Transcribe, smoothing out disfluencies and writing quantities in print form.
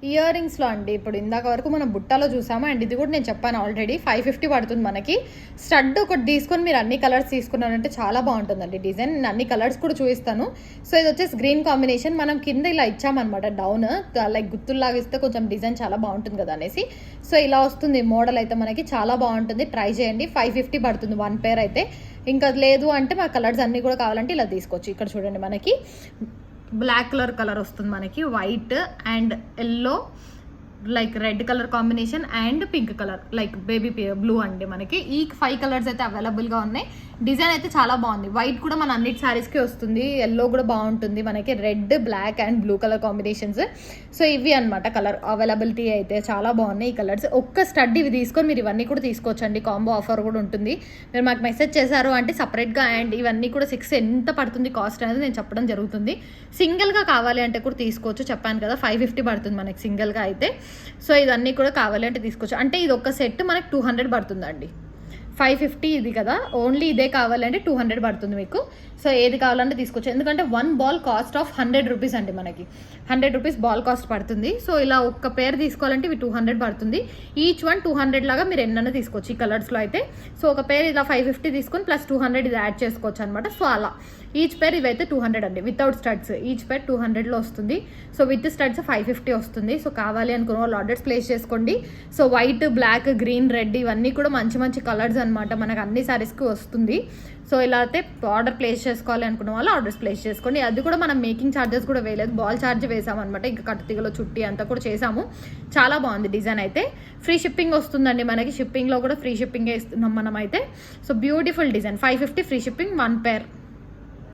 Year రింగ్స్లో అండి ఇప్పుడు ఇందాక వరకు మనం బుట్టలో చూసాము. అండ్ ఇది కూడా నేను చెప్పాను ఆల్రెడీ 550 పడుతుంది మనకి. స్టడ్ ఒకటి తీసుకొని మీరు అన్ని కలర్స్ తీసుకున్నారంటే చాలా బాగుంటుందండి డిజైన్. నేను అన్ని కలర్స్ కూడా చూపిస్తాను. సో ఇది వచ్చేసి గ్రీన్ కాంబినేషన్. మనం కింద ఇలా ఇచ్చామన్నమాట డౌన్, లైక్ గుత్తుల్లాగా ఇస్తే కొంచెం డిజైన్ చాలా బాగుంటుంది కదా అనేసి. సో ఇలా వస్తుంది మోడల్ అయితే మనకి, చాలా బాగుంటుంది. ట్రై చేయండి. 550 పడుతుంది 1 పేర్ అయితే. ఇంకా లేదు అంటే మా కలర్స్ అన్నీ కూడా కావాలంటే ఇలా తీసుకోవచ్చు. ఇక్కడ చూడండి మనకి బ్లాక్ కలర్ వస్తుంది, మనకి white and yellow, like red colour combination and pink colour like baby blue అండి. మనకి ఈ 5 కలర్స్ అయితే అవైలబుల్గా ఉన్నాయి. డిజైన్ అయితే చాలా బాగుంది. వైట్ కూడా మన అన్నిటి శారీస్కి వస్తుంది, ఎల్లో కూడా బాగుంటుంది మనకి, red black and blue colour combinations. So ఇవి అనమాట కలర్ అవైలబిలిటీ అయితే చాలా బాగున్నాయి ఈ కలర్స్. ఒక్క స్టడ్ ఇవి తీసుకొని మీరు ఇవన్నీ కూడా తీసుకోవచ్చండి. కాంబో ఆఫర్ కూడా ఉంటుంది. మీరు మాకు మెసేజ్ చేశారు అంటే సపరేట్గా, అండ్ ఇవన్నీ కూడా 6 ఎంత పడుతుంది కాస్ట్ అనేది నేను చెప్పడం జరుగుతుంది. సింగిల్గా కావాలి అంటే కూడా తీసుకోవచ్చు. చెప్పాను కదా 550 పడుతుంది మనకి సింగిల్గా అయితే. సో ఇదన్నీ కూడా కావాలి అంటే తీసుకోవచ్చు. అంటే ఇది ఒక సెట్ మనకి 200 పడుతుందండి. 550 ఇది కదా, ఓన్లీ ఇదే కావాలంటే 200 పడుతుంది మీకు. సో ఏది కావాలంటే తీసుకోవచ్చు. ఎందుకంటే 1 బాల్ కాస్ట్ ఆఫ్ 100 రూపీస్ అండి మనకి. 100 రూపీస్ బాల్ కాస్ట్ పడుతుంది. సో ఇలా ఒక్క పేర్ తీసుకోవాలంటే ఇవి 200 పడుతుంది. ఈచ్ వన్ 200 లాగా మీరు ఎన్నైనా తీసుకోవచ్చు ఈ కలర్స్లో అయితే. సో ఒక పేర్ ఇలా 550 తీసుకొని ప్లస్ 200 ఇది యాడ్ చేసుకోవచ్చు అనమాట. సో అలా ఈచ్ పేర్ ఇవైతే 200 అండి వితౌట్ స్టడ్స్. ఈచ్ పేర్ 200లో వస్తుంది. సో విత్ స్టడ్స్ 550 వస్తుంది. సో కావాలి అనుకున్న వాళ్ళు ఆర్డర్స్ ప్లేస్ చేసుకోండి. So white, black, green, red ఇవన్నీ కూడా మంచి మంచి కలర్స్ అనమాట. మనకు అన్ని సారీస్కి వస్తుంది. సో ఇలా అయితే ఆర్డర్ ప్లేస్ చేసుకోవాలి అనుకున్న వాళ్ళు ఆర్డర్స్ ప్లేస్ చేసుకోండి. అది కూడా మనం మేకింగ్ ఛార్జెస్ కూడా వేయలేదు, బాల్ ఛార్జ్ వేసామన్నమాట. ఇంకా కట్టుతీగలో చుట్టి అంతా కూడా చేసాము. చాలా బాగుంది డిజైన్ అయితే. ఫ్రీ షిప్పింగ్ వస్తుందండి మనకి. షిప్పింగ్లో కూడా ఫ్రీ షిప్పింగే ఇస్తున్నాం మనం అయితే. So beautiful design. 550 free shipping 1 పేర్.